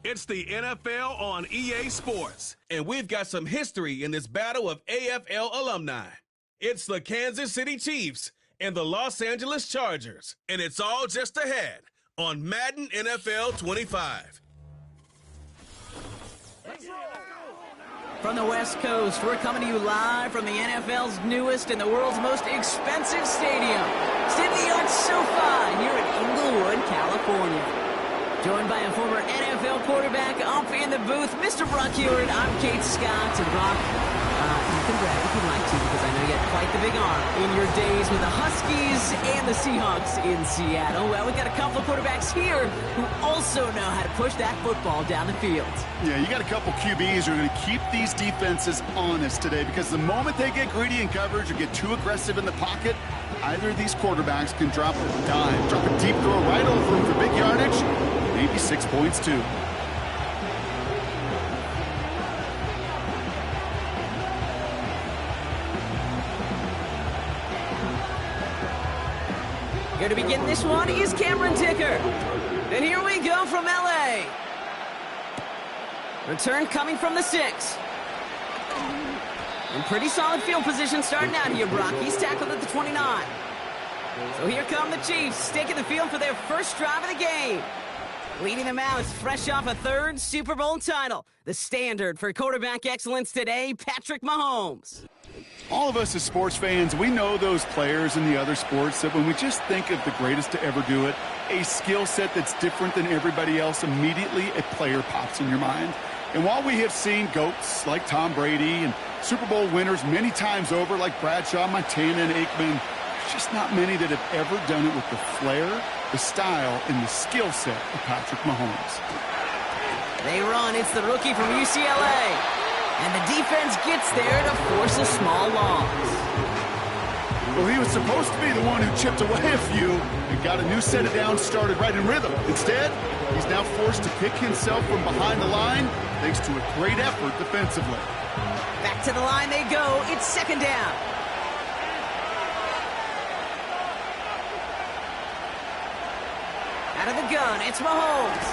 It's the NFL on EA Sports, and we've got some history in this battle of AFL alumni. It's the Kansas City Chiefs and the Los Angeles Chargers, and it's all just ahead on Madden NFL 25. From the West Coast, we're coming to you live from the NFL's newest and the world's most expensive stadium, state-of-the-art SoFi, here in Inglewood, California. Joined by a former NFL quarterback up in the booth, Mr. Brock Hewitt. I'm Kate Scott, and Brock, you can brag if you'd like to, because I know you had quite the big arm in your days with the Huskies and the Seahawks in Seattle. Well, we've got a couple of quarterbacks here who also know how to push that football down the field. Yeah, you got a couple QBs who are going to keep these defenses honest today, because the moment they get greedy in coverage or get too aggressive in the pocket, either of these quarterbacks can drop a dime, drop a deep throw right over them for big yardage, maybe 6 points too. Here to begin this one is Cameron Ticker. And here we go from LA. Return coming from the 6. In pretty solid field position starting out here, Brock. He's tackled at the 29. So here come the Chiefs, taking the field for their first drive of the game. Leading them out, fresh off a third Super Bowl title. The standard for quarterback excellence today, Patrick Mahomes. All of us as sports fans, we know those players in the other sports that when we just think of the greatest to ever do it, a skill set that's different than everybody else, immediately a player pops in your mind. And while we have seen GOATs like Tom Brady and Super Bowl winners many times over like Bradshaw, Montana, and Aikman, there's just not many that have ever done it with the flair, the style, and the skill set of Patrick Mahomes. They run. It's the rookie from UCLA. And the defense gets there to force a small loss. Well, he was supposed to be the one who chipped away a few and got a new set of downs started right in rhythm. Instead, he's now forced to pick himself from behind the line thanks to a great effort defensively. Back to the line they go. It's second down. Out of the gun, it's Mahomes.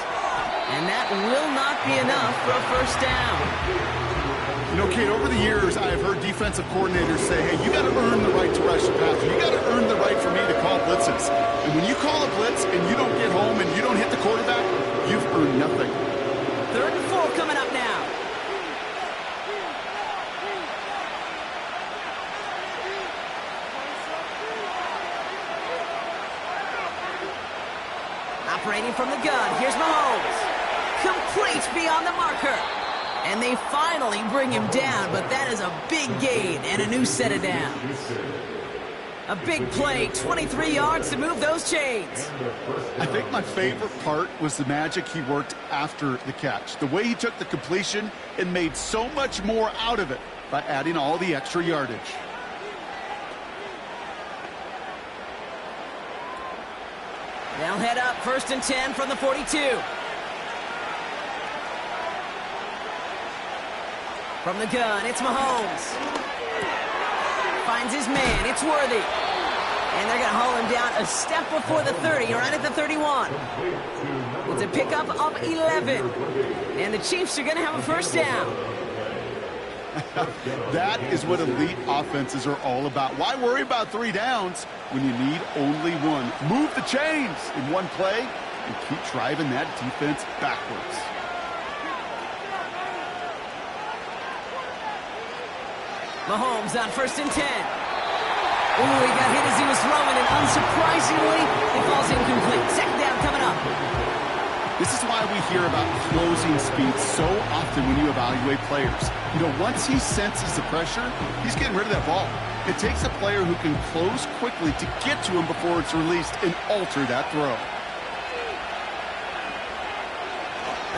And that will not be enough for a first down. You know, Kate, over the years, I have heard defensive coordinators say, hey, you got to earn the right to rush the passer. You got to earn the right for me to call blitzes. And when you call a blitz and you don't get home and you don't hit the quarterback, you've earned nothing. 3rd and 4 coming up now. Operating from the gun, here's Mahomes. Complete beyond the marker. And they finally bring him down, but that is a big gain and a new set of downs. A big play, 23 yards to move those chains. I think my favorite part was the magic he worked after the catch. The way he took the completion and made so much more out of it by adding all the extra yardage. They'll head up 1st and 10 from the 42. From the gun, it's Mahomes. Finds his man, it's Worthy. And they're going to haul him down a step before the 30, right at the 31. It's a pickup of 11. And the Chiefs are going to have a first down. That is what elite offenses are all about. Why worry about 3 downs when you need only one? Move the chains in one play and keep driving that defense backwards. Mahomes on 1st and 10. Ooh, he got hit as he was throwing, and unsurprisingly, it falls incomplete. Second down coming up. This is why we hear about closing speed so often when you evaluate players. You know, once he senses the pressure, he's getting rid of that ball. It takes a player who can close quickly to get to him before it's released and alter that throw.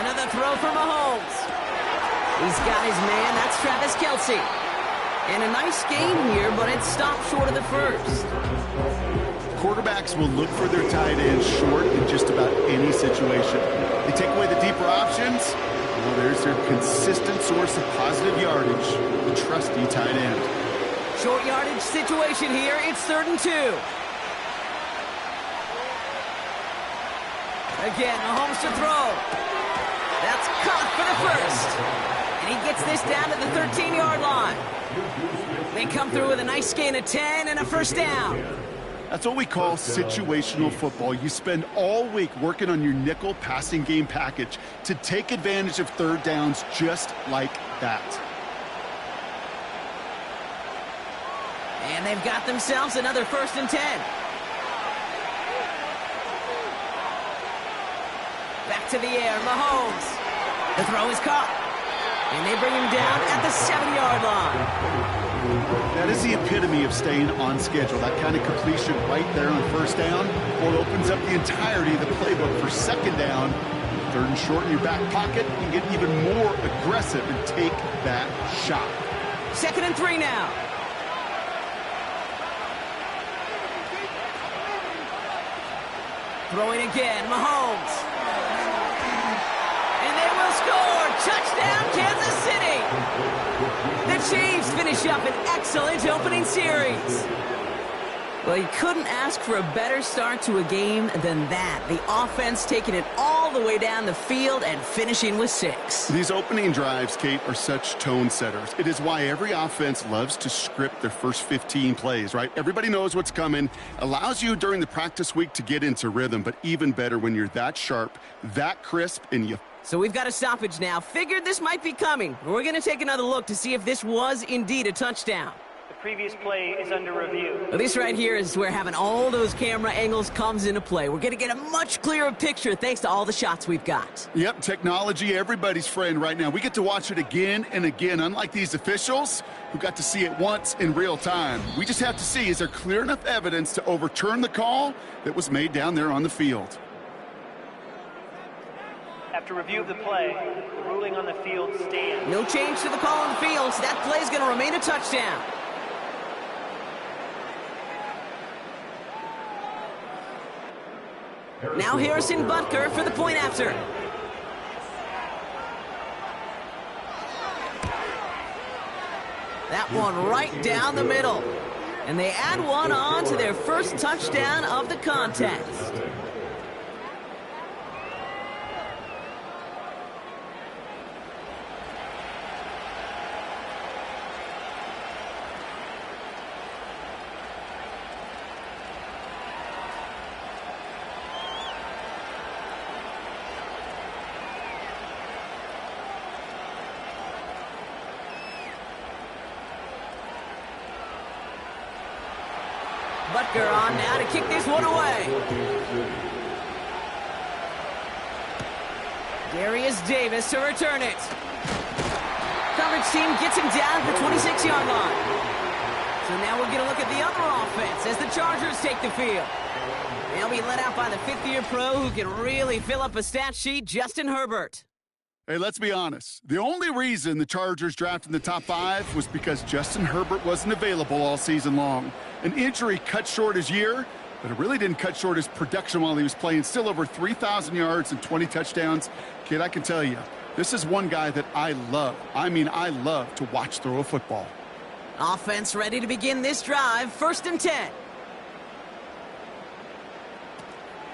Another throw for Mahomes. He's got his man. That's Travis Kelce. And a nice gain here, but it stopped short of the first. Quarterbacks will look for their tight end short in just about any situation. They take away the deeper options. Well, there's their consistent source of positive yardage, the trusty tight end. Short yardage situation here. It's 3rd and 2. Again, Mahomes to throw. That's caught for the first. And he gets this down to the 13-yard line. They come through with a nice gain of 10 and a first down. That's what we call situational football. You spend all week working on your nickel passing game package to take advantage of third downs just like that. And they've got themselves another 1st and 10. Back to the air, Mahomes. The throw is caught. And they bring him down at the 7-yard line. That is the epitome of staying on schedule. That kind of completion right there on first down, or opens up the entirety of the playbook for second down. 3rd and short in your back pocket, you get even more aggressive and take that shot. 2nd and 3 now. Throwing again, Mahomes. And they will score! Touchdown, Kansas City! The Chiefs finish up an excellent opening series. Well, you couldn't ask for a better start to a game than that. The offense taking it all the way down the field and finishing with 6. These opening drives, Kate, are such tone setters. It is why every offense loves to script their first 15 plays, right? Everybody knows what's coming. Allows you during the practice week to get into rhythm, but even better when you're that sharp, that crisp, and you... So we've got a stoppage now. Figured this might be coming. We're going to take another look to see if this was indeed a touchdown. The previous play is under review. Well, this right here is where having all those camera angles comes into play. We're going to get a much clearer picture thanks to all the shots we've got. Yep, technology, everybody's friend right now. We get to watch it again and again, unlike these officials who got to see it once in real time. We just have to see, is there clear enough evidence to overturn the call that was made down there on the field? After review of the play, the ruling on the field stands. No change to the call on the field, so that play is going to remain a touchdown. Now Harrison Butker for the point after. That one right down the middle. And they add one on to their first touchdown of the contest. Butker on now to kick this one away. Darius Davis to return it. Coverage team gets him down at the 26-yard line. So now we're going to look at the other offense as the Chargers take the field. They'll be led out by the 5th-year pro who can really fill up a stat sheet, Justin Herbert. Hey, let's be honest. The only reason the Chargers drafted in the top 5 was because Justin Herbert wasn't available all season long. An injury cut short his year, but it really didn't cut short his production while he was playing. Still over 3,000 yards and 20 touchdowns. Kid, I can tell you, this is one guy that I love. I mean, I love to watch throw a football. Offense ready to begin this drive. 1st and 10.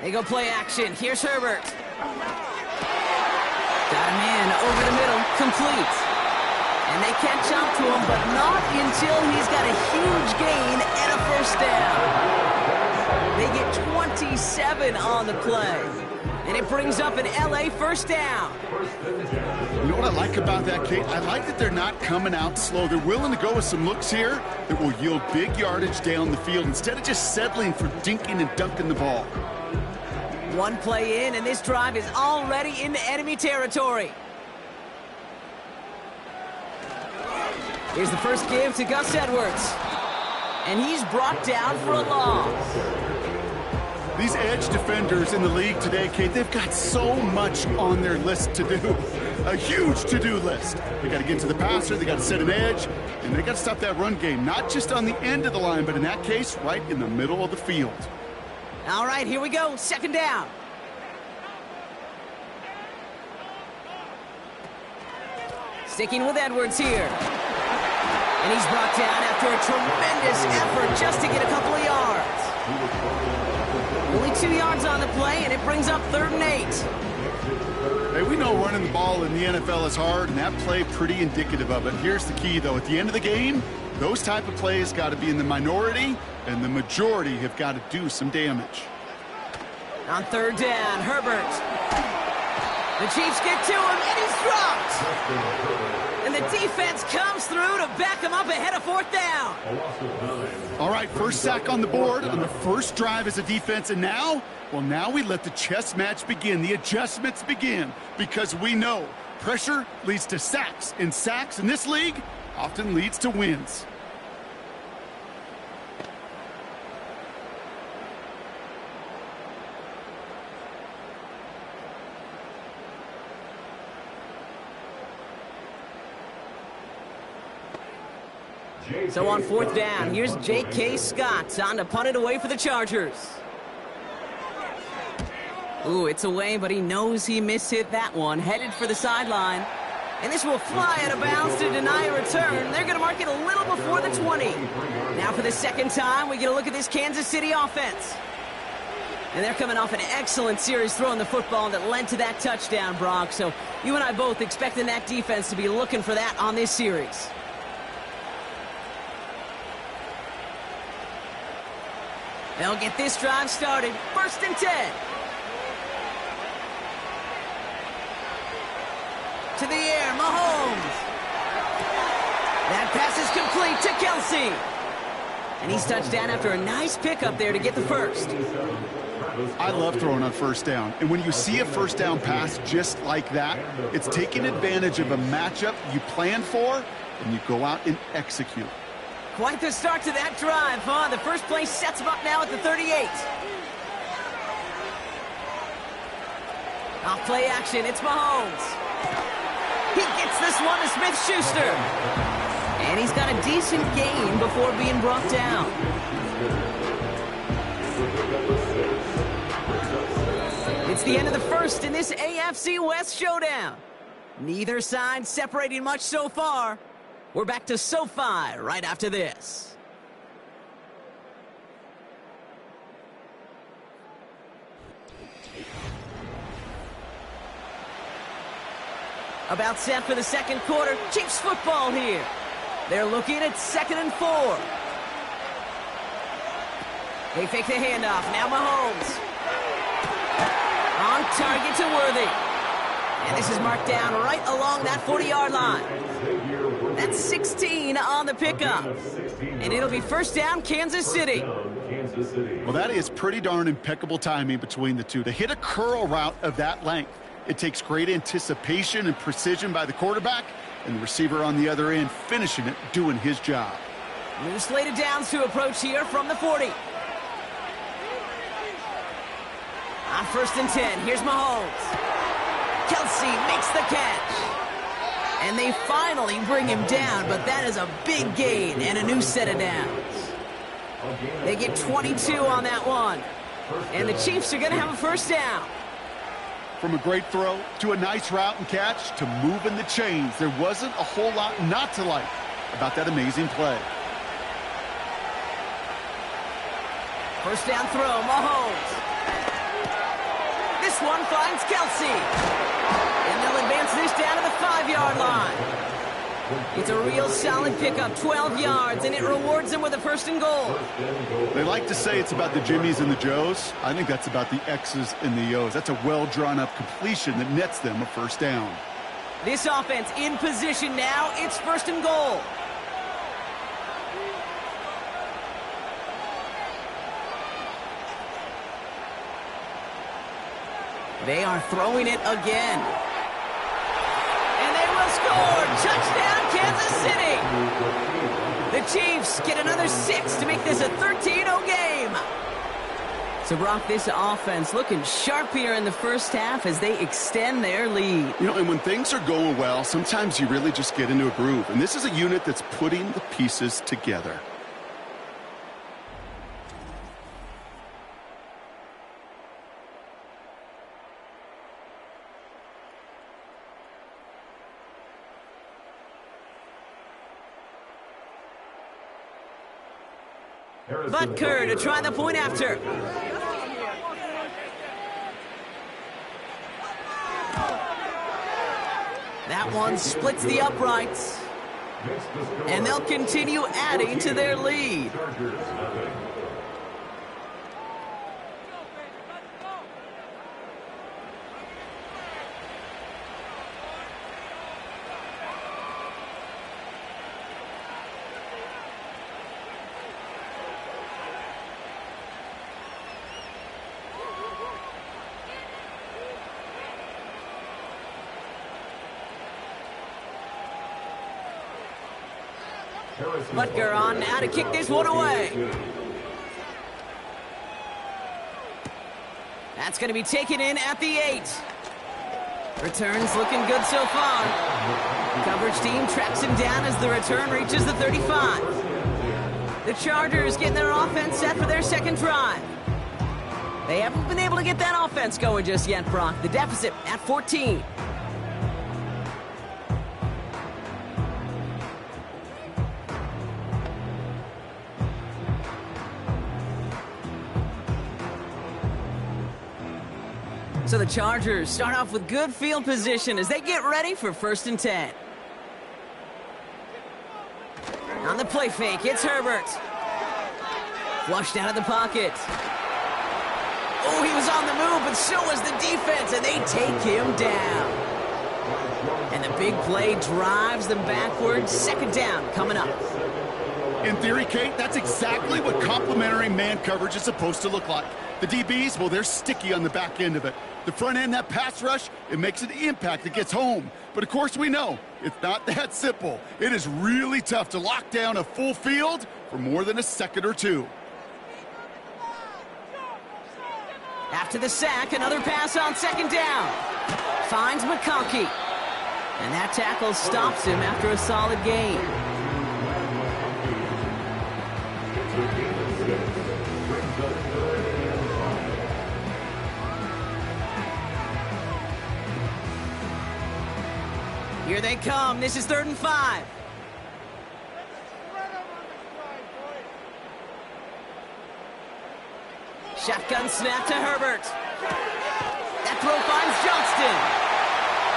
They go play action. Here's Herbert. Got him in over the middle, complete. And they catch up to him, but not until he's got a huge gain and a first down. They get 27 on the play. And it brings up an LA first down. You know what I like about that, Kate? I like that they're not coming out slow. They're willing to go with some looks here that will yield big yardage down the field instead of just settling for dinking and dunking the ball. One play in, and this drive is already into enemy territory. Here's the first give to Gus Edwards. And he's brought down for a loss. These edge defenders in the league today, Kate, they've got so much on their list to do. A huge to-do list. They got to get to the passer, they got to set an edge, and they got to stop that run game. Not just on the end of the line, but in that case, right in the middle of the field. All right, here we go. 2nd down. Sticking with Edwards here. And he's brought down after a tremendous effort just to get a couple of yards. Only 2 yards on the play, and it brings up 3rd and 8. Hey, we know running the ball in the NFL is hard, and that play pretty indicative of it. Here's the key, though. At the end of the game, those type of plays got to be in the minority, and the majority have got to do some damage. On third down, Herbert. The Chiefs get to him, and he's dropped. And the defense comes through to back him up ahead of fourth down. All right, first sack on the board on the first drive as a defense, and now, well, now we let the chess match begin, the adjustments begin, because we know pressure leads to sacks, and sacks in this league often leads to wins. So on fourth down, here's J.K. Scott on to punt it away for the Chargers. Ooh, it's away, but he knows he mishit that one. Headed for the sideline. And this will fly out of bounds to deny a return. They're going to mark it a little before the 20. Now for the second time, we get a look at this Kansas City offense. And they're coming off an excellent series throwing the football that led to that touchdown, Brock. So you and I both expecting that defense to be looking for that on this series. They'll get this drive started. 1st and 10. To the air, Mahomes. That pass is complete to Kelsey. And he's touchdown after a nice pickup there to get the first. I love throwing on first down. And when you see a first down pass just like that, it's taking advantage of a matchup you planned for, and you go out and execute. Quite the start to that drive, huh? The first play sets him up now at the 38. Off play action, it's Mahomes. He gets this one to Smith-Schuster. And he's got a decent gain before being brought down. It's the end of the first in this AFC West showdown. Neither side separating much so far. We're back to SoFi right after this. About set for the second quarter. Chiefs football here. They're looking at 2nd and 4. They fake the handoff. Now Mahomes. On target to Worthy. And this is marked down right along that 40-yard line. That's 16 on the pickup. And it'll be first down, Kansas City. Well, that is pretty darn impeccable timing between the two. To hit a curl route of that length, it takes great anticipation and precision by the quarterback, and the receiver on the other end finishing it, doing his job. New slated downs to approach here from the 40. On 1st and 10, here's Mahomes. Kelsey makes the catch. And they finally bring him down, but that is a big gain and a new set of downs. They get 22 on that one. And the Chiefs are going to have a first down. From a great throw to a nice route and catch to moving the chains, there wasn't a whole lot not to like about that amazing play. First down throw, Mahomes. This one finds Kelsey. And they'll advance this down to the 5-yard line. It's a real solid pickup, 12 yards, and it rewards them with a 1st and goal. They like to say it's about the Jimmies and the Joes. I think that's about the X's and the O's. That's a well-drawn-up completion that nets them a first down. This offense in position now. It's 1st and goal. They are throwing it again. And they will score. Touchdown, Kansas City. The Chiefs get another 6 to make this a 13-0 game. So, Brock, this offense looking sharp here in the first half as they extend their lead. You know, and when things are going well, sometimes you really just get into a groove. And this is a unit that's putting the pieces together. Butker to try the point after. That one splits the uprights. And they'll continue adding to their lead. Butker on now to kick this one away. That's going to be taken in at the 8. Returns looking good so far. Coverage team tracks him down as the return reaches the 35. The Chargers getting their offense set for their second drive. They haven't been able to get that offense going just yet, Brock. The deficit at 14. So the Chargers start off with good field position as they get ready for 1st and 10. On the play fake, it's Herbert. Flushed out of the pocket. Oh, he was on the move, but so was the defense, and they take him down. And the big play drives them backwards. 2nd down coming up. In theory, Kate, that's exactly what complementary man coverage is supposed to look like. The DBs, well, they're sticky on the back end of it. The front end, that pass rush, it makes an impact that gets home. But of course we know it's not that simple. It is really tough to lock down a full field for more than a second or two. After the sack, another pass on 2nd down. Finds McConkey. And that tackle stops him after a solid gain. Here they come. This is 3rd and 5. Shotgun snap to Herbert. That throw finds Johnston.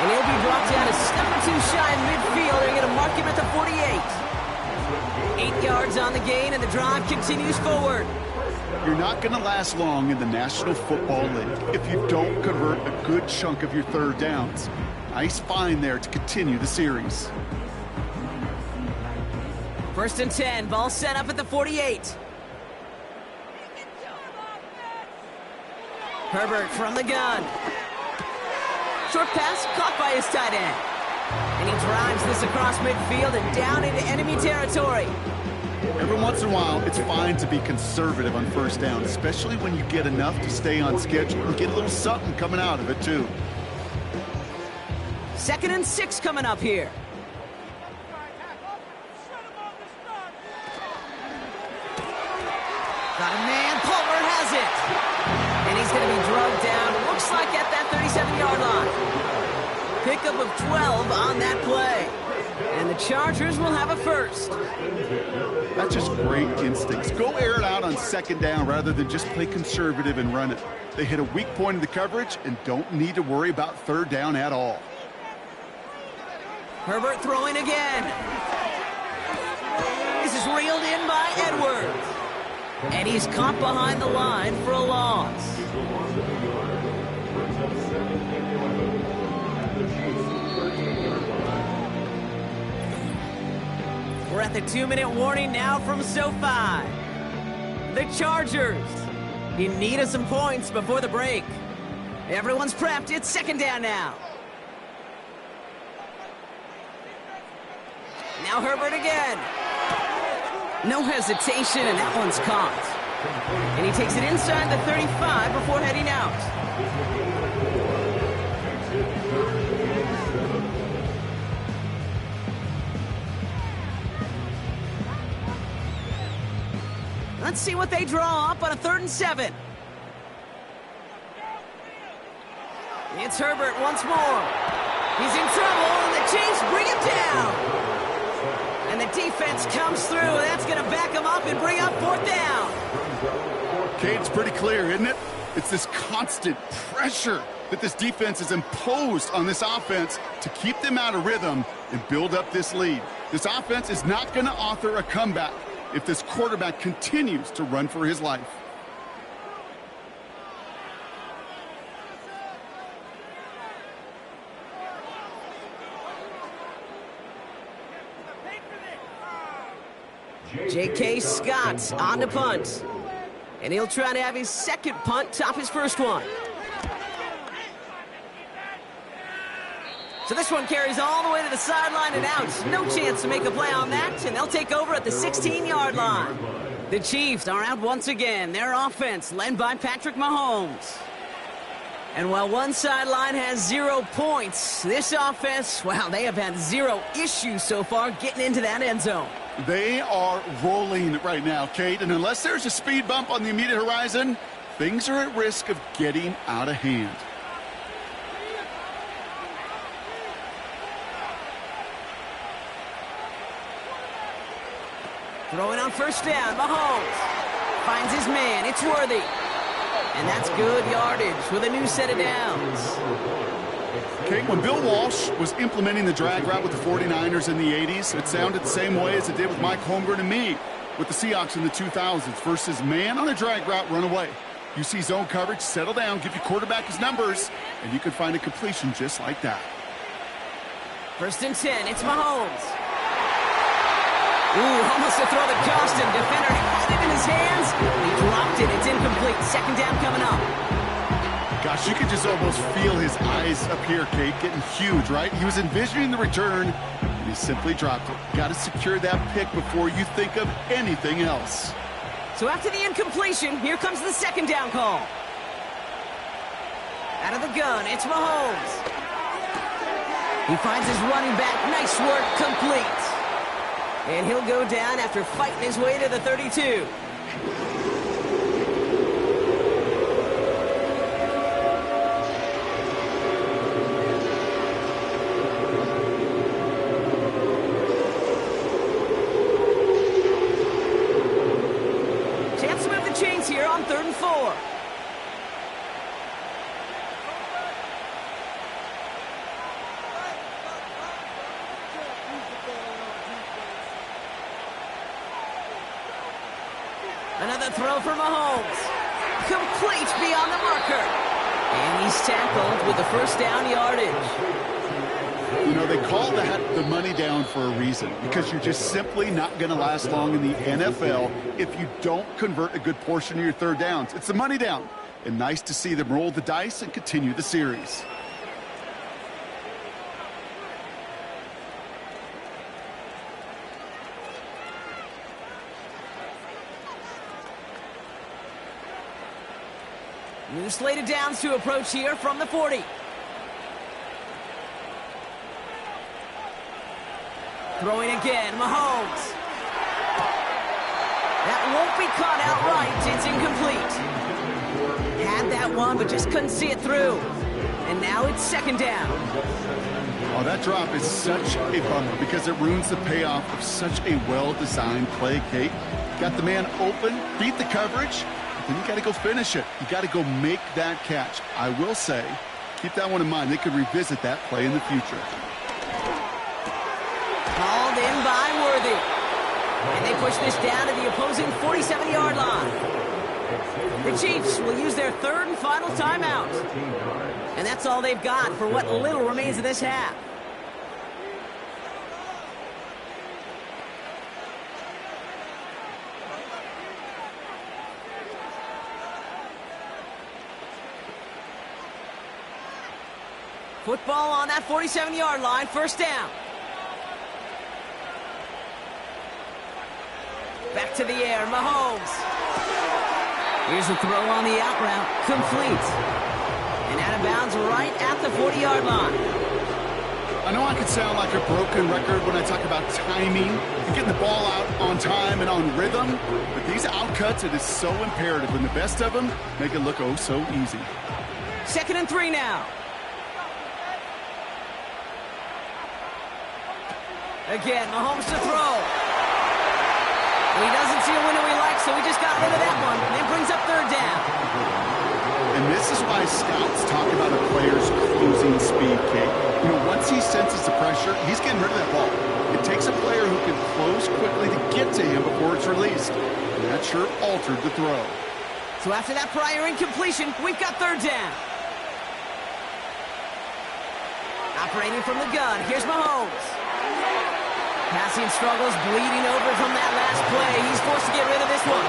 And he'll be brought down a step or 2 shy in midfield. They're going to mark him at the 48. 8 yards on the gain, and the drive continues forward. You're not going to last long in the National Football League if you don't convert a good chunk of your 3rd downs. Nice find there to continue the series. 1st and 10, ball set up at the 48. Herbert from the gun. Short pass caught by his tight end. And he drives this across midfield and down into enemy territory. Every once in a while, it's fine to be conservative on 1st down, especially when you get enough to stay on schedule and get a little something coming out of it, too. 2nd and 6 coming up here. Got a man, Palmer has it. And he's going to be drugged down, looks like at that 37-yard line. Pickup of 12 on that play. And the Chargers will have a 1st. That's just great instincts. Go air it out on 2nd down rather than just play conservative and run it. They hit a weak point in the coverage and don't need to worry about 3rd down at all. Herbert throwing again. This is reeled in by Edwards. And he's caught behind the line for a loss. We're at the 2-minute warning now from SoFi. The Chargers in need of some points before the break. Everyone's prepped. It's 2nd down now. Now Herbert again. No hesitation, and that one's caught. And he takes it inside the 35 before heading out. Let's see what they draw up on a 3rd and 7. It's Herbert once more. He's in trouble, and the Chiefs bring him down. And the defense comes through. That's going to back him up and bring up 4th down. Kate, it's pretty clear, isn't it? It's this constant pressure. that this defense is imposed on this offense to keep them out of rhythm and build up this lead. This offense is not going to author a comeback if this quarterback continues to run for his life. J.K. Scott on the punt. And he'll try to have his second punt top his first one. So this one carries all the way to the sideline and out. No chance to make a play on that, and they'll take over at the 16-yard line. The Chiefs are out once again. Their offense led by Patrick Mahomes. And while one sideline has 0 points, this offense, well, they have had 0 issues so far getting into that end zone. They are rolling right now, Kate, and unless there's a speed bump on the immediate horizon, things are at risk of getting out of hand. Throwing on first down, Mahomes finds his man, it's Worthy. And that's good yardage with a new set of downs. Kate, when Bill Walsh was implementing the drag route with the 49ers in the 80s, it sounded the same way as it did with Mike Holmgren and me with the Seahawks in the 2000s versus man on a drag route, run away. You see zone coverage, settle down, give your quarterback his numbers, and you can find a completion just like that. First and 10, it's Mahomes. Ooh, almost to throw the cost him. Defender had it in his hands. He dropped it. It's incomplete. Second down coming up. Gosh, you could just almost feel his eyes up here, Kate, getting huge, right? He was envisioning the return, and he simply dropped it. Got to secure that pick before you think of anything else. So after the incompletion, here comes the second down call. Out of the gun, it's Mahomes. He finds his running back. Nice work, complete. And he'll go down after fighting his way to the 32. Chance to move the chains here on 3rd and 4. Another throw for Mahomes. Complete beyond the marker. And he's tackled with the first down yardage. You know, they call that the money down for a reason, because you're just simply not going to last long in the NFL if you don't convert a good portion of your third downs. It's the money down. And nice to see them roll the dice and continue the series. New slate of downs to approach here from the 40. Throwing again, Mahomes. That won't be caught outright. It's incomplete. Had that one, but just couldn't see it through. And now it's second down. Oh, that drop is such a bummer because it ruins the payoff of such a well-designed play, Kate. Got the man open, beat the coverage, then you got to go finish it. You got to go make that catch. I will say, keep that one in mind. They could revisit that play in the future. Called in by Worthy. And they push this down to the opposing 47-yard line. The Chiefs will use their third and final timeout. And that's all they've got for what little remains of this half. Football on that 47-yard line, first down. Back to the air, Mahomes. Here's a throw on the out route, complete. And out of bounds right at the 40-yard line. I know I could sound like a broken record when I talk about timing and getting the ball out on time and on rhythm, but these outcuts, it is so imperative, and the best of them make it look oh so easy. 2nd and 3 now. Again, Mahomes to throw. He doesn't see a window he likes, so he just got rid of that one. And it brings up third down. And This is why scouts talk about a player's closing speed, Kate. You know, once he senses the pressure, he's getting rid of that ball. It takes a player who can close quickly to get to him before it's released. And that sure altered the throw. So after that prior incompletion, we've got third down. Operating from the gun, here's Mahomes. Passing struggles, bleeding over from that last play. He's forced to get rid of this one.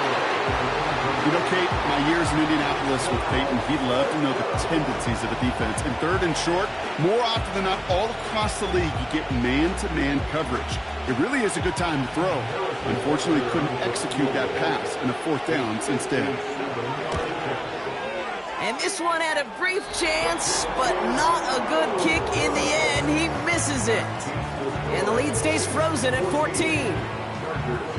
You know, Kate, my years in Indianapolis with Peyton, he'd love to know the tendencies of a defense. In third and short, more often than not, all across the league, you get man-to-man coverage. It really is a good time to throw. Unfortunately, couldn't execute that pass in a fourth down instead. And this one had a brief chance, but not a good kick in the end. He misses it. And the lead stays frozen at 14.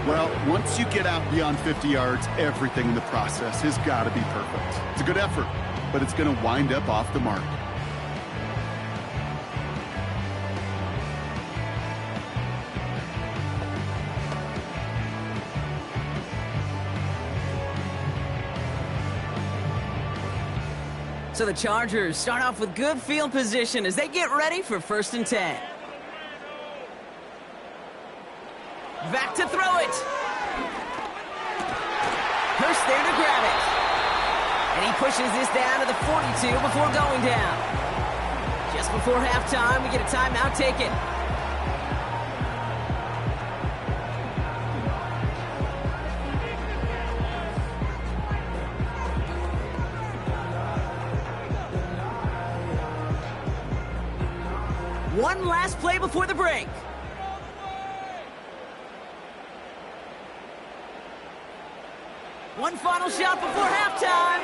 Well, once you get out beyond 50 yards, everything in the process has got to be perfect. It's a good effort, but it's going to wind up off the mark. So the Chargers start off with good field position as they get ready for 1st and 10. Back to throw it. Hurst there to grab it. And he pushes this down to the 42 before going down. Just before halftime, we get a timeout taken. One last play before the break. One final shot before halftime.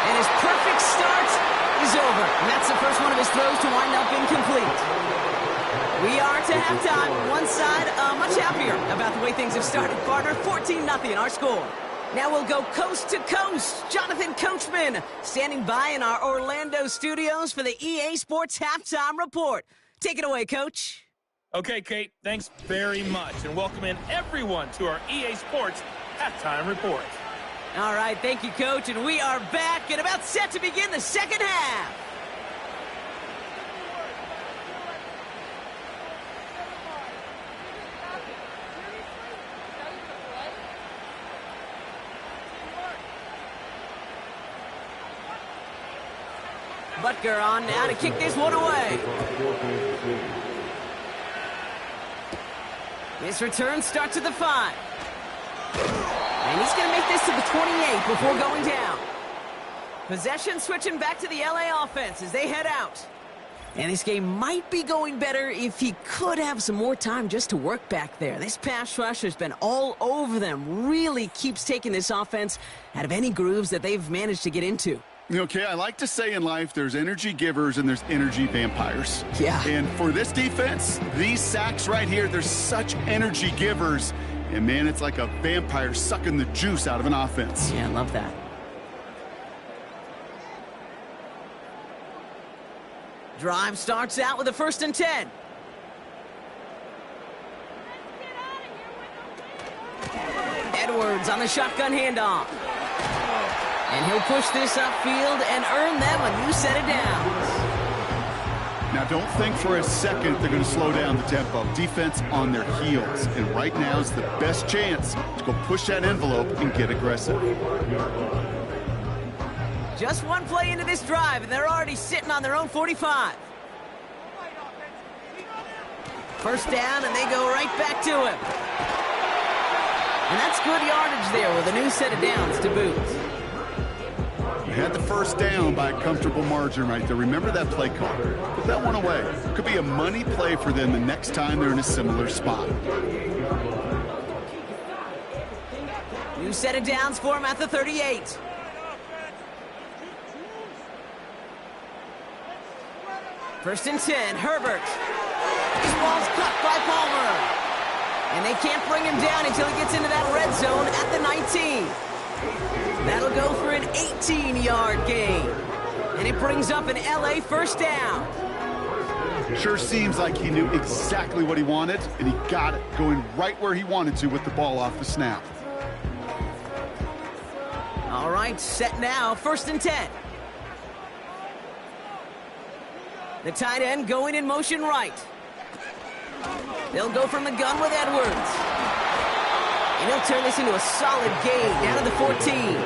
And his perfect start is over. And that's the first one of his throws to wind up incomplete. We are to halftime. One side much happier about the way things have started. Partner, 14-0 our score. Now we'll go coast to coast. Jonathan Coachman standing by in our Orlando studios for the EA Sports Halftime Report. Take it away, Coach. Okay, Kate, thanks very much. And welcome in everyone to our EA Sports Halftime Report. All right, thank you, Coach. And we are back and about set to begin the second half. Butker on now to kick this one away. His return starts at the 5. And he's going to make this to the 28 before going down. Possession switching back to the LA offense as they head out. And this game might be going better if he could have some more time just to work back there. This pass rush has been all over them. Really keeps taking this offense out of any grooves that they've managed to get into. Okay, I like to say in life there's energy givers and there's energy vampires. Yeah. And for this defense, these sacks right here, they're such energy givers. And, man, it's like a vampire sucking the juice out of an offense. Yeah, I love that. Drive starts out with a 1st and 10. Edwards on the shotgun handoff. And he'll push this upfield and earn them a new set of downs. Now, don't think for a second they're going to slow down the tempo. Defense on their heels. And right now is the best chance to go push that envelope and get aggressive. Just one play into this drive, and they're already sitting on their own 45. First down, and they go right back to him. And that's good yardage there with a new set of downs to boot. Had the first down by a comfortable margin right there. Remember that play call. Put that one away. Could be a money play for them the next time they're in a similar spot. New set of downs for him at the 38. First and 10, Herbert. This ball's cut by Palmer. And they can't bring him down until he gets into that red zone at the 19. That'll go for an 18-yard gain. And it brings up an LA first down. Sure seems like he knew exactly what he wanted, and he got it, going right where he wanted to with the ball off the snap. All right, set now, 1st and 10. The tight end going in motion right. They'll go from the gun with Edwards. And he'll turn this into a solid gain down to the 14.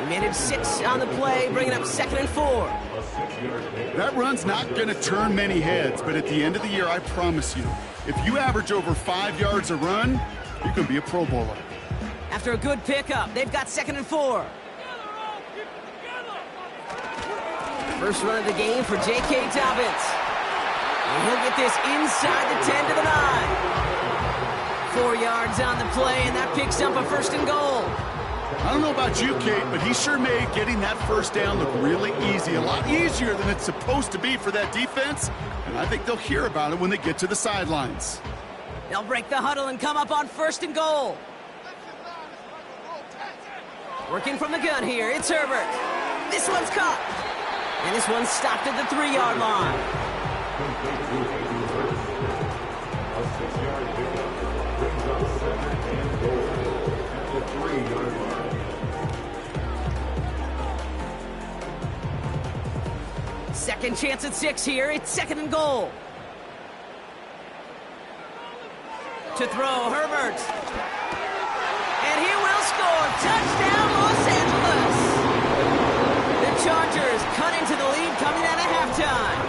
He managed 6 on the play, bringing up 2nd and 4. That run's not going to turn many heads, but at the end of the year, I promise you, if you average over 5 yards a run, you can be a Pro Bowler. After a good pickup, they've got 2nd and 4. First run of the game for J.K. Dobbins. And he'll get this inside the 10 to the 9. 4 yards on the play, and that picks up a 1st and goal. I don't know about you, Kate, but he sure made getting that first down look really easy. A lot easier than it's supposed to be for that defense. And I think they'll hear about it when they get to the sidelines. They'll break the huddle and come up on 1st and goal. Working from the gun here, it's Herbert. This one's caught. And this one's stopped at the 3-yard line. Second chance at 6 here. It's 2nd and goal. To throw, Herbert. And he will score. Touchdown, Los Angeles. The Chargers cut into the lead coming out of halftime.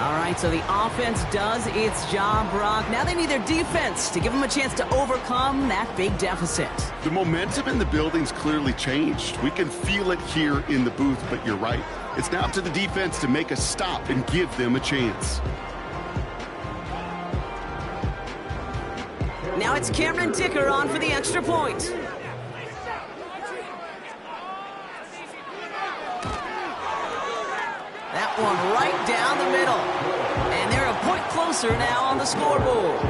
All right, so the offense does its job, Brock. Now they need their defense to give them a chance to overcome that big deficit. The momentum in the building's clearly changed. We can feel it here in the booth, but you're right. It's now up to the defense to make a stop and give them a chance. Now it's Cameron Dicker on for the extra point. That one right down the middle. And they're a point closer now on the scoreboard.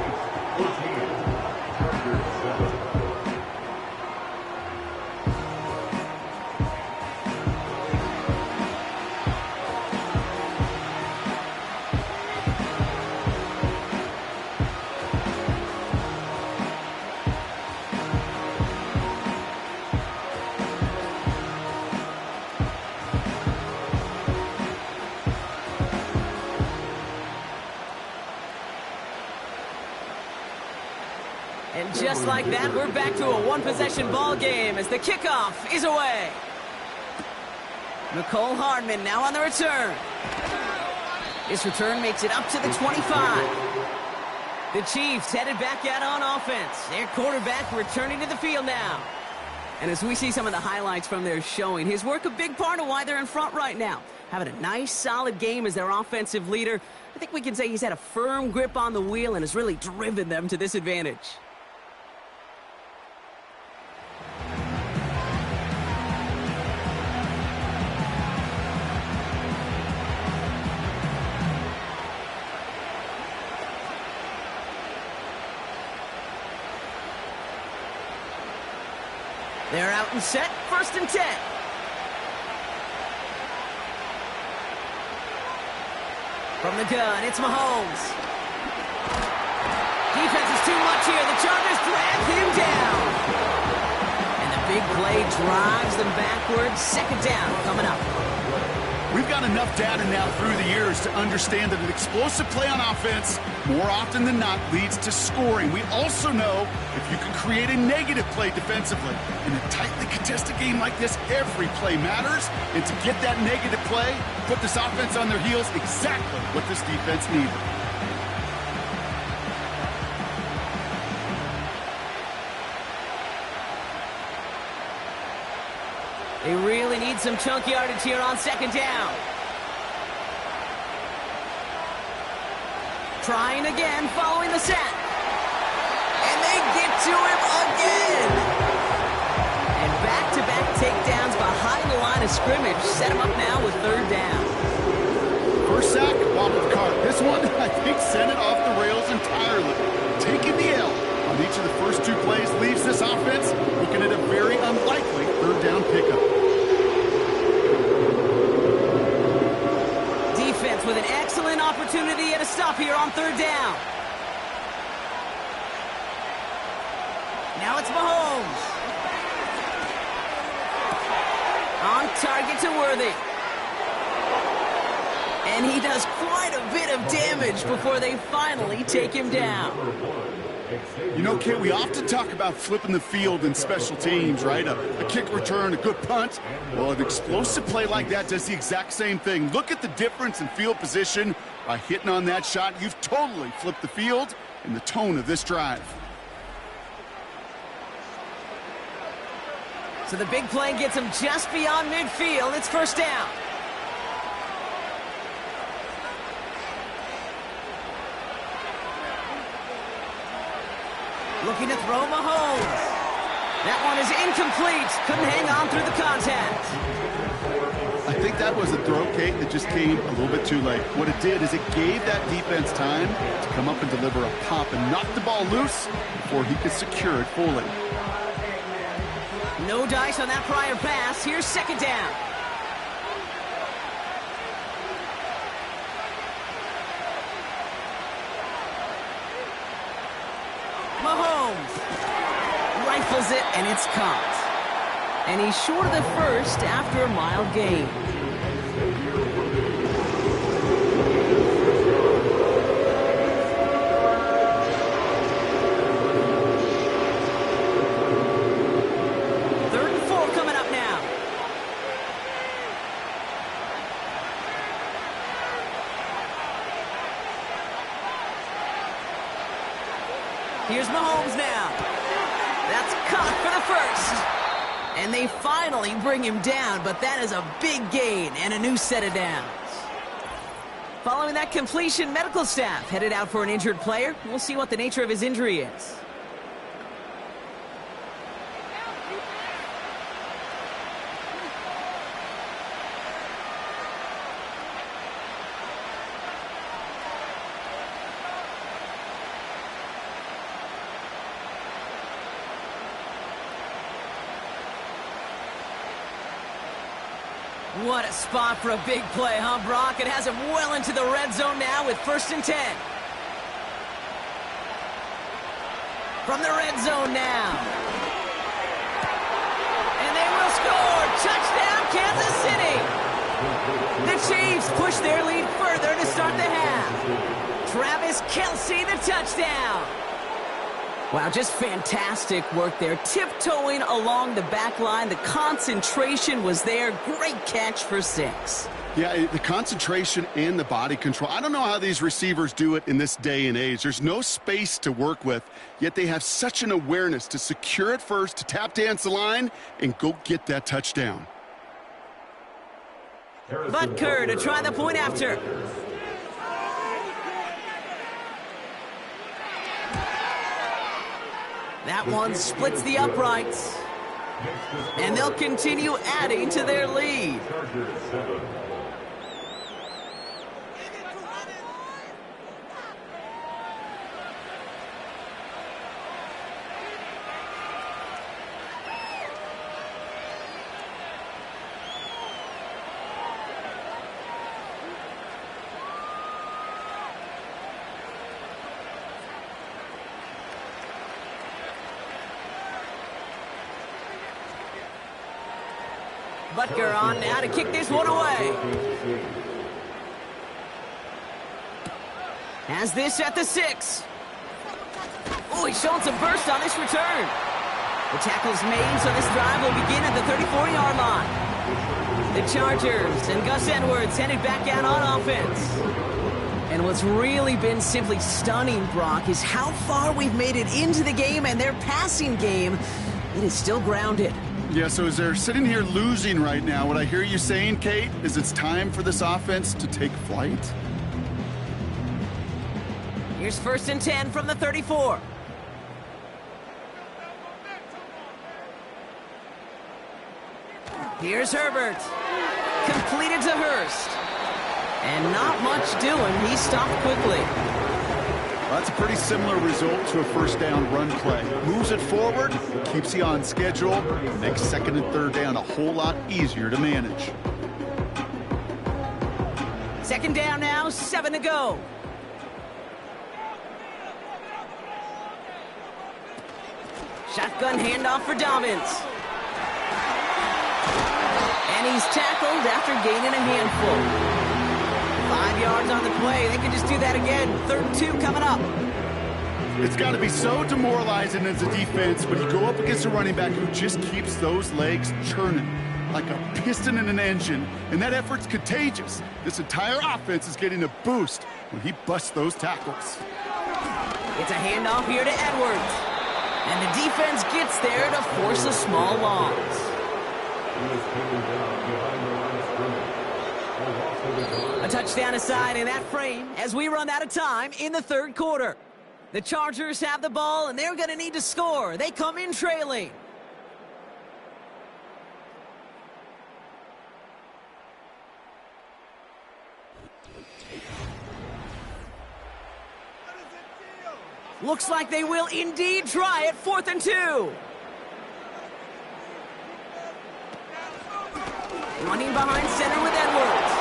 And just like that, we're back to a one-possession ball game as the kickoff is away. Nicole Hardman now on the return. This return makes it up to the 25. The Chiefs headed back out on offense. Their quarterback returning to the field now. And as we see some of the highlights from their showing, his work a big part of why they're in front right now. Having a nice, solid game as their offensive leader. I think we can say he's had a firm grip on the wheel and has really driven them to this advantage. They're out and set, 1st and 10. From the gun, it's Mahomes. Defense is too much here. The Chargers drag him down. And the big play drives them backwards. 2nd down coming up. We've got enough data now through the years to understand that an explosive play on offense more often than not leads to scoring. We also know if you can create a negative play defensively. In a tightly contested game like this, every play matters. And to get that negative play, put this offense on their heels, exactly what this defense needed. They really need some chunk yardage here on 2nd down. Trying again, following the set. And they get to him again. And back-to-back takedowns behind the line of scrimmage set him up now with 3rd down. First sack, bobbled the cart. This one, I think, sent it off the rails entirely. Taking the L on each of the first 2 plays leaves this offense looking at a very unlikely 3rd down pickup. Defense with an excellent opportunity at a stop here on 3rd down. Now it's Mahomes. target to Worthy. And he does quite a bit of damage before they finally take him down. You know, Kate, we often talk about flipping the field in special teams, right? A kick return, a good punt. Well, an explosive play like that does the exact same thing. Look at the difference in field position. By hitting on that shot, you've totally flipped the field and the tone of this drive. So the big play gets him just beyond midfield. It's first down. Looking to throw Mahomes. That one is incomplete. Couldn't hang on through the contact. I think that was a throw, Kate, that just came a little bit too late. What it did is it gave that defense time to come up and deliver a pop and knock the ball loose before he could secure it fully. No dice on that prior pass. Here's second down. Mahomes rifles it, and it's caught. And he's short of the first after a mild gain. Third and 4 coming up now. Here's Mahomes now. That's caught for the first. And they finally bring him down, but that is a big gain and a new set of downs. Following that completion, medical staff headed out for an injured player. We'll see what the nature of his injury is. What a spot for a big play, huh, Brock? It has him well into the red zone now with first and 10. From the red zone now. And they will score! Touchdown, Kansas City! The Chiefs push their lead further to start the half. Travis Kelce, the touchdown! Wow, just fantastic work there. Tiptoeing along the back line. The concentration was there. Great catch for 6. Yeah, the concentration and the body control. I don't know how these receivers do it in this day and age. There's no space to work with, yet they have such an awareness to secure it first, to tap dance the line, and go get that touchdown. Butker to try the point after. That one splits the uprights. And they'll continue adding to their lead. Butker on now to kick this one away. Has this at the 6. Oh, he's showing some burst on this return. The tackle's made, so this drive will begin at the 34-yard line. The Chargers and Gus Edwards headed back out on offense. And what's really been simply stunning, Brock, is how far we've made it into the game, and their passing game, it is still grounded. Yeah, so as they're sitting here losing right now, what I hear you saying, Kate, is it's time for this offense to take flight? Here's first and 10 from the 34. Here's Herbert. Completed to Hurst. And not much doing. He stopped quickly. Well, that's a pretty similar result to a first down run play. Moves it forward, keeps you on schedule, makes second and third down a whole lot easier to manage. Second down now, 7 to go. Shotgun handoff for Dobbins. And he's tackled after gaining a handful. 5 yards on the play. They can just do that again. 3rd and 2 coming up. It's got to be so demoralizing as a defense when you go up against a running back who just keeps those legs churning like a piston in an engine, and that effort's contagious. This entire offense is getting a boost when he busts those tackles. It's a handoff here to Edwards. And the defense gets there to force a small loss. A touchdown aside in that frame as we run out of time in the 3rd quarter. The Chargers have the ball, and they're going to need to score. They come in trailing. Looks like they will indeed try it. 4th and 2. Running behind center with Edwards.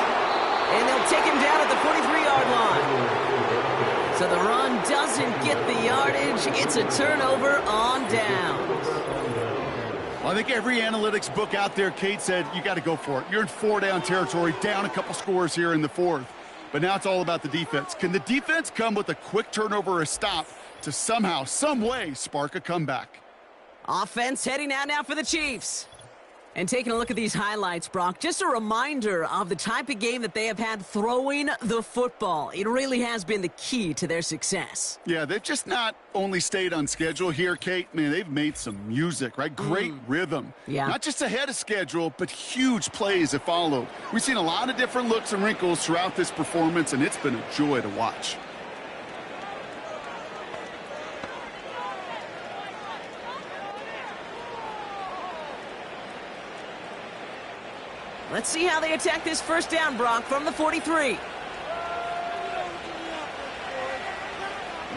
And they'll take him down at the 43-yard line. So the run doesn't get the yardage. It's a turnover on downs. Well, I think every analytics book out there, Kate, said you got to go for it. You're in 4-down territory, down a couple scores here in the 4th. But now it's all about the defense. Can the defense come with a quick turnover or a stop to somehow, some way, spark a comeback? Offense heading out now for the Chiefs. And taking a look at these highlights, Brock, just a reminder of the type of game that they have had throwing the football. It really has been the key to their success. Yeah, they've just not only stayed on schedule here, Kate. Man, they've made some music, right? Great rhythm. Yeah. Not just ahead of schedule, but huge plays have followed. We've seen a lot of different looks and wrinkles throughout this performance, and it's been a joy to watch. Let's see how they attack this 1st down, Brock, from the 43.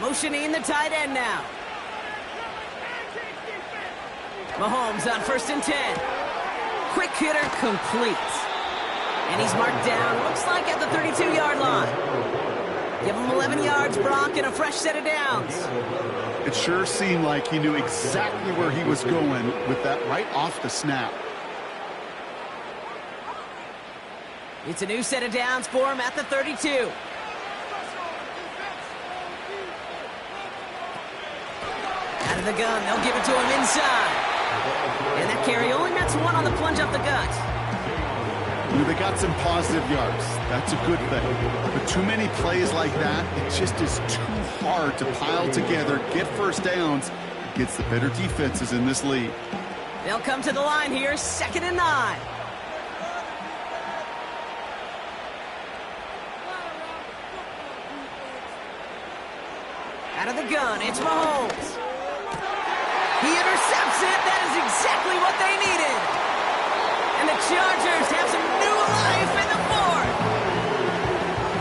Motioning the tight end now. Mahomes on 1st and 10. Quick hitter complete. And he's marked down, looks like at the 32-yard line. Give him 11 yards, Brock, and a fresh set of downs. It sure seemed like he knew exactly where he was going with that right off the snap. It's a new set of downs for him at the 32. Out of the gun, they'll give it to him inside. And that carry only nets 1 on the plunge up the gut. They got some positive yards. That's a good thing. But too many plays like that, it just is too hard to pile together, get 1st downs against the better defenses in this league. They'll come to the line here, 2nd and 9. Out of the gun, it's Mahomes. He intercepts it. That is exactly what they needed. And the Chargers have some new life in the 4th.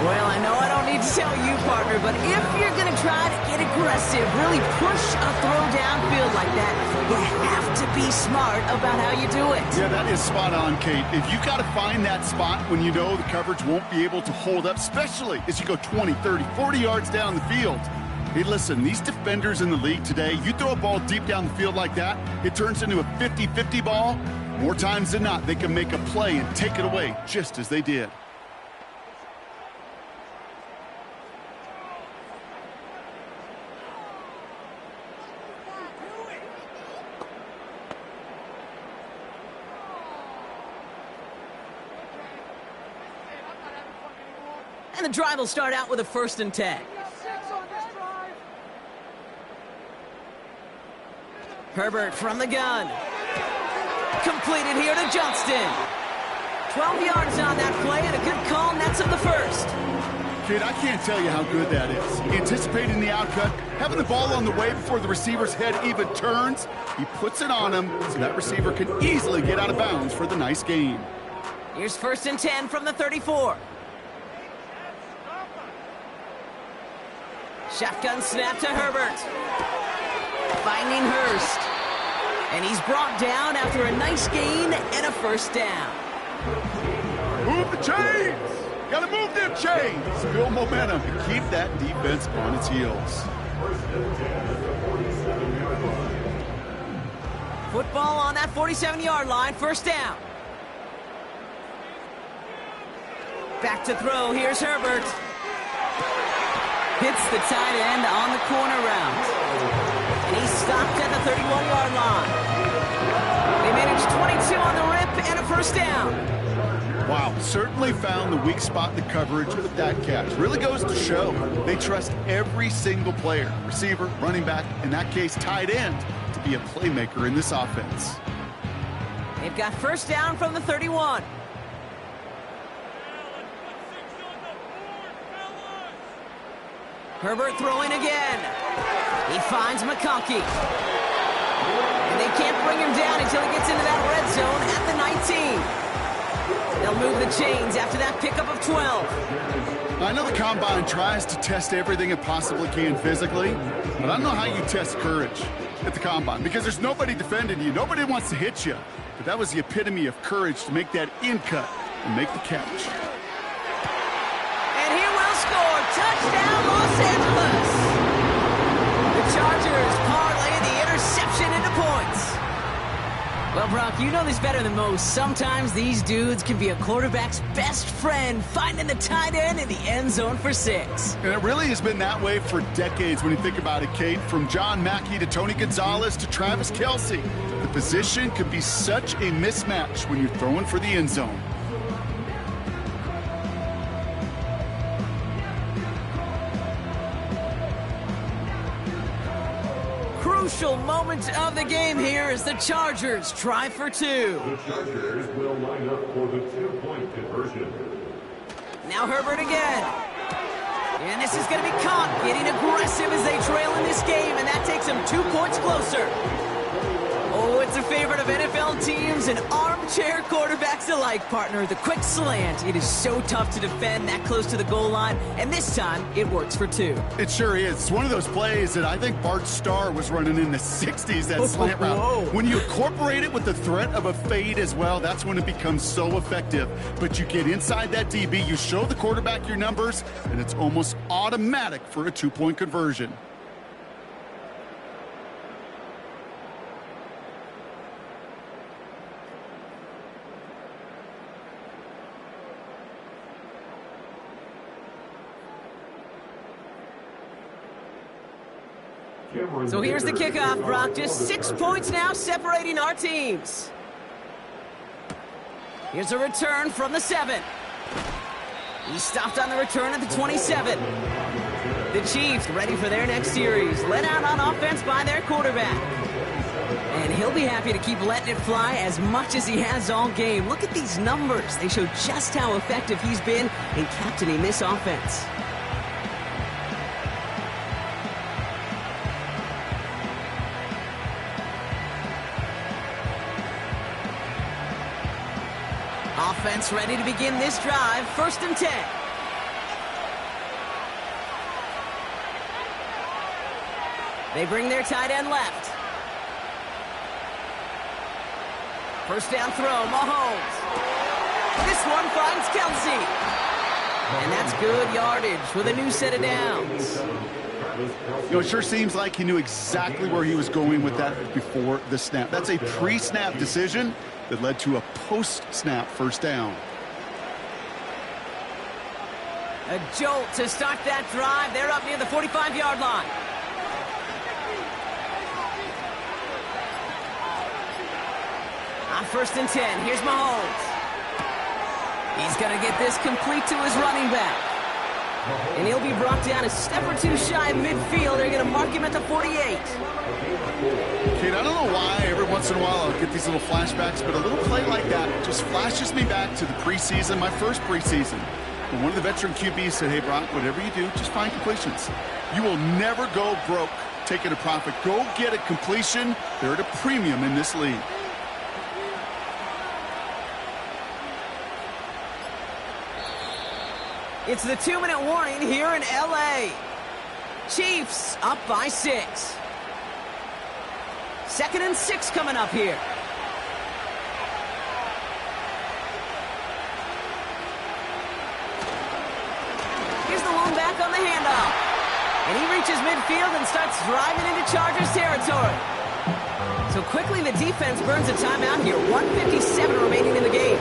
Well, I know I don't need to tell you, partner, but if you're going to try to get aggressive, really push a throw downfield like that, you have to be smart about how you do it. Yeah, that is spot on, Kate. If you got to find that spot when you know the coverage won't be able to hold up, especially as you go 20, 30, 40 yards down the field. Hey, listen, these defenders in the league today, you throw a ball deep down the field like that, it turns into a 50-50 ball. More times than not, they can make a play and take it away just as they did. And the drive will start out with a 1st and 10. Herbert from the gun. Completed here to Johnston. 12 yards on that play and a good call, nets him the 1st. Kid, I can't tell you how good that is. Anticipating the outcut, having the ball on the way before the receiver's head even turns. He puts it on him so that receiver can easily get out of bounds for the nice gain. Here's 1st and 10 from the 34. Shotgun snap to Herbert. Finding Hurst. And he's brought down after a nice gain and a 1st down. Move the chains! Gotta move them chains! Build momentum and keep that defense on its heels. Football on that 47-yard line, 1st down. Back to throw. Here's Herbert. Hits the tight end on the corner route. And he's stopped at the 31-yard line. They managed 22 on the rip and a first down. Wow, certainly found the weak spot in the coverage with that catch. Really goes to show they trust every single player, receiver, running back, in that case, tight end, to be a playmaker in this offense. They've got first down from the 31. Herbert throwing again. He finds McConkey. And they can't bring him down until he gets into that red zone at the 19. They'll move the chains after that pickup of 12. I know the Combine tries to test everything it possibly can physically, but I don't know how you test courage at the Combine because there's nobody defending you. Nobody wants to hit you. But that was the epitome of courage to make that in cut and make the catch. And he will score. Touchdown, Los Angeles. The Chargers parlay the interception into points. Well, Brock, you know this better than most. Sometimes these dudes can be a quarterback's best friend, finding the tight end in the end zone for 6. And it really has been that way for decades when you think about it, Kate. From John Mackey to Tony Gonzalez to Travis Kelce. The position could be such a mismatch when you're throwing for the end zone. Crucial moment of the game here as the Chargers try for 2. The Chargers will line up for the 2-point conversion. Now Herbert again. And this is going to be caught, getting aggressive as they trail in this game, and that takes them 2 points closer. Oh, it's a favorite of NFL teams and armchair quarterbacks alike, partner. The quick slant. It is so tough to defend that close to the goal line, and this time it works for 2. It sure is. It's one of those plays that I think Bart Starr was running in the 60s, that slant route. When you incorporate it with the threat of a fade as well, that's when it becomes so effective. But you get inside that DB, you show the quarterback your numbers, and it's almost automatic for a 2-point conversion. So here's the kickoff, Brock. Just 6 points now separating our teams. Here's a return from the 7. He stopped on the return at the 27. The Chiefs ready for their next series. Led out on offense by their quarterback. And he'll be happy to keep letting it fly as much as he has all game. Look at these numbers. They show just how effective he's been in captaining this offense. Offense ready to begin this drive. 1st and 10. They bring their tight end left. First down throw, Mahomes. This one finds Kelce. And that's good yardage with a new set of downs. You know, it sure seems like he knew exactly where he was going with that before the snap. That's a pre-snap decision that led to a post-snap first down. A jolt to start that drive. They're up near the 45-yard line. On 1st and 10, here's Mahomes. He's going to get this complete to his running back. And he'll be brought down a step or 2 shy of midfield. They're going to mark him at the 48. Kate, I don't know why every once in a while I'll get these little flashbacks, but a little play like that just flashes me back to the preseason, my first preseason. And one of the veteran QBs said, hey, Brock, whatever you do, just find completions. You will never go broke taking a profit. Go get a completion. They're at a premium in this league. It's the 2-minute warning here in L.A. Chiefs up by 6. 2nd and 6 coming up here. Here's the lone back on the handoff. And he reaches midfield and starts driving into Chargers territory. So quickly the defense burns a timeout here. 1:57 remaining in the game.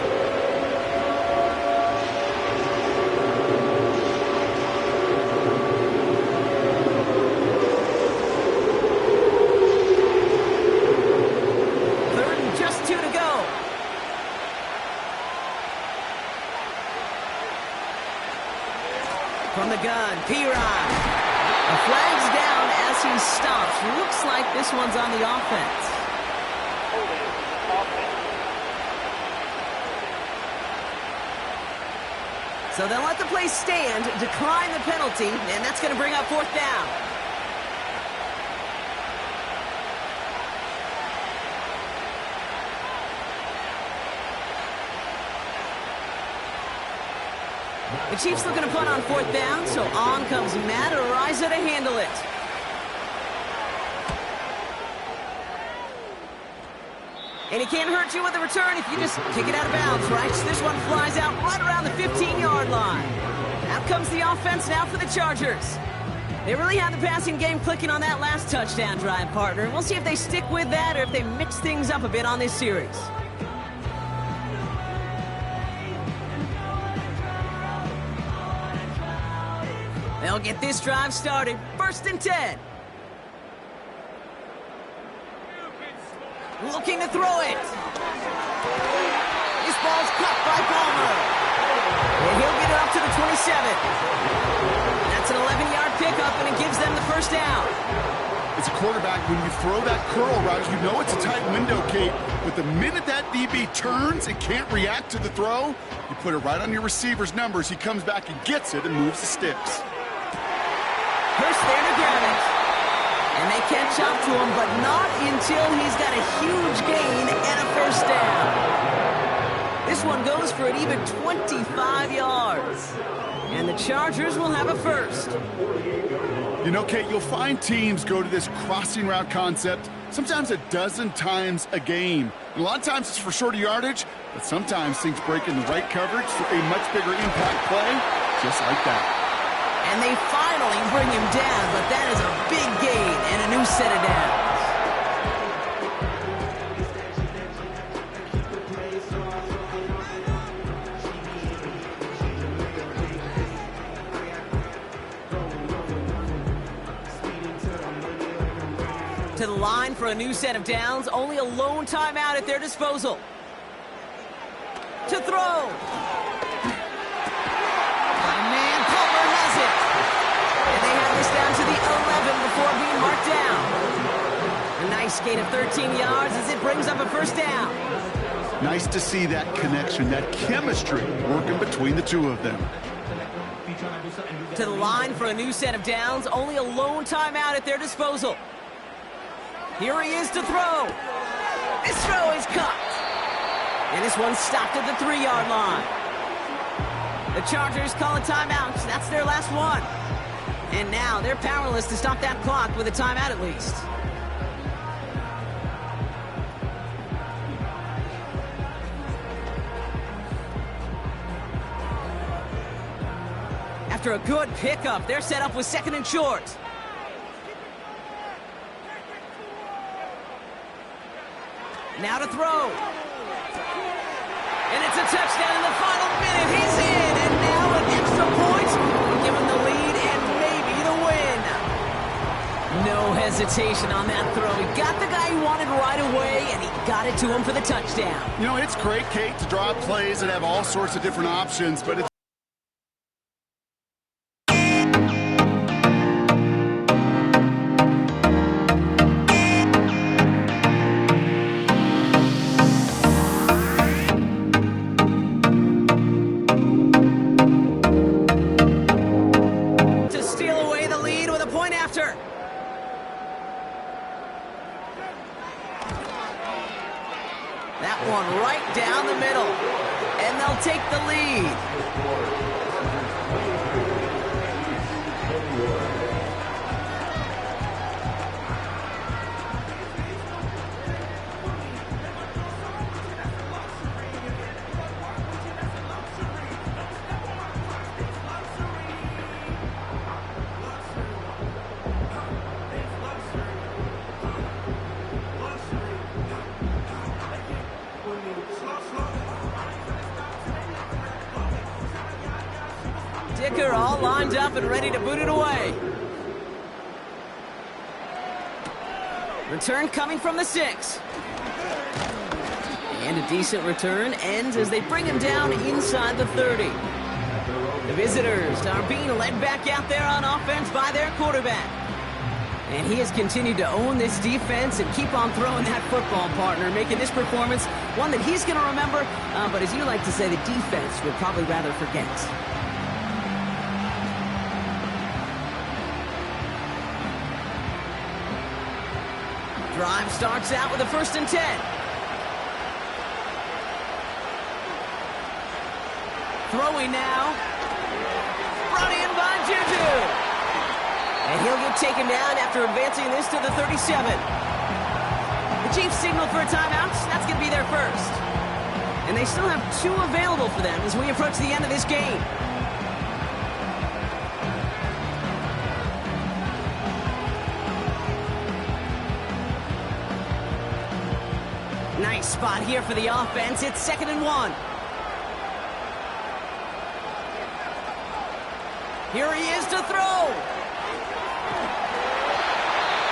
Looks like this one's on the offense. Holding offense. So they'll let the play stand, decline the penalty, and that's going to bring up fourth down. The Chiefs looking to punt on fourth down, so on comes Matt Ariza to handle it. And he can't hurt you with a return if you just kick it out of bounds, right? So this one flies out right around the 15-yard line. Out comes the offense now for the Chargers. They really had the passing game clicking on that last touchdown drive, partner. We'll see if they stick with that or if they mix things up a bit on this series. They'll get this drive started. 1st and 10. Looking to throw it. This ball's cut by Palmer. And he'll get it up to the 27. That's an 11-yard pickup, and it gives them the first down. As a quarterback, when you throw that curl route, you know it's a tight window, Kate. But the minute that DB turns and can't react to the throw, you put it right on your receiver's numbers. He comes back and gets it and moves the sticks. Hurst there to grab it. And they catch up to him, but not until he's got a huge gain and a first down. This one goes for an even 25 yards. And the Chargers will have a first. You know, Kate, you'll find teams go to this crossing route concept sometimes a dozen times a game. And a lot of times it's for shorter yardage, but sometimes things break in the right coverage for a much bigger impact play, just like that. And they finally bring him down, but that is a big gain and a new set of downs. To the line for a new set of downs, only a lone timeout at their disposal. To throw. Down to the 11 before being marked down. A nice gain of 13 yards as it brings up a first down. Nice to see that connection, that chemistry working between the two of them. To the line for a new set of downs, only a lone timeout at their disposal. Here he is to throw. This throw is cut. And this one's stopped at the 3-yard line. The Chargers call a timeout. That's their last one. And now they're powerless to stop that clock with a timeout at least. After a good pickup, they're set up with 2nd and short. Now to throw. And it's a touchdown in the final minute. He's in, and now an extra point will give him the lead and maybe the win. No hesitation on that throw. He got the guy he wanted right away, and he got it to him for the touchdown. You know, it's great, Kate, to draw plays and have all sorts of different options, but it's take the lead. Dicker all lined up and ready to boot it away. Return coming from the 6. And a decent return ends as they bring him down inside the 30. The visitors are being led back out there on offense by their quarterback. And he has continued to own this defense and keep on throwing that football, partner, making this performance one that he's going to remember, but as you like to say, the defense would probably rather forget. Drive starts out with a 1st and 10. Throwing now. Brought in by Juju. And he'll get taken down after advancing this to the 37. The Chiefs signal for a timeout. That's going to be their first. And they still have 2 available for them as we approach the end of this game. Nice spot here for the offense. It's 2nd and 1. Here he is to throw.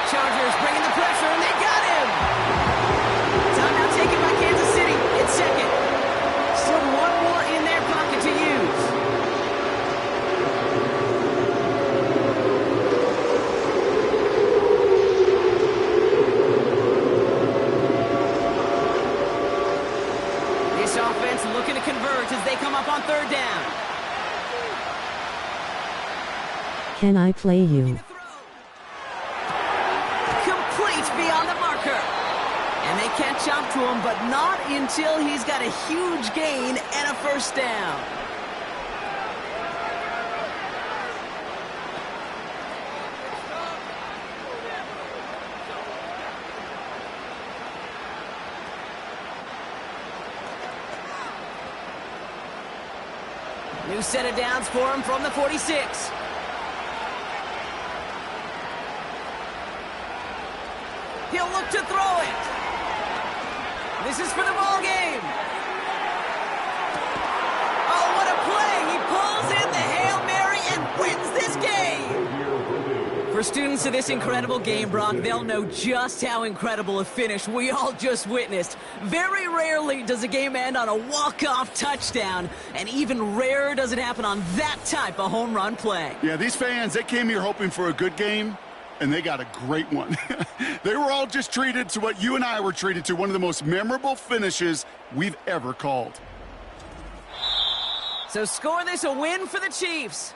Chargers bringing the pressure, and they got him. Timeout taken by Kansas City. It's 2nd. Still 1 more in their pocket to use. This offense looking to convert as they come up on 3rd down. Can I play you? Complete beyond the marker. And they catch up to him, but not until he's got a huge gain and a 1st down. New set of downs for him from the 46. He'll look to throw it. This is for the ball game. Oh, what a play. He pulls in the Hail Mary and wins this game. For students of this incredible game, Brock, they'll know just how incredible a finish we all just witnessed. Very rarely does a game end on a walk-off touchdown, and even rarer does it happen on that type of home run play. Yeah, these fans, they came here hoping for a good game, and they got a great one. They were all just treated to what you and I were treated to, one of the most memorable finishes we've ever called. So score this a win for the Chiefs.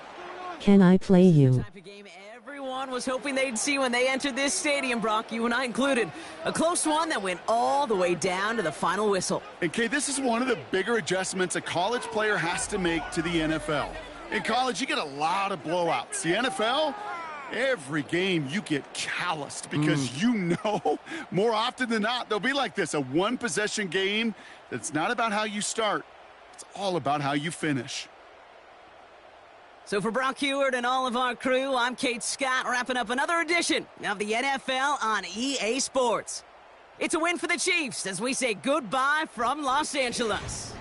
Can I play you? Type of game everyone was hoping they'd see when they entered this stadium, Brock, you and I included. A close one that went all the way down to the final whistle. And Kay, this is one of the bigger adjustments a college player has to make to the NFL. In college, you get a lot of blowouts. The NFL, every game you get calloused because you know more often than not they'll be like this, a one-possession game that's not about how you start. It's all about how you finish. So for Brock Heward and all of our crew, I'm Kate Scott, wrapping up another edition of the NFL on EA Sports. It's a win for the Chiefs as we say goodbye from Los Angeles.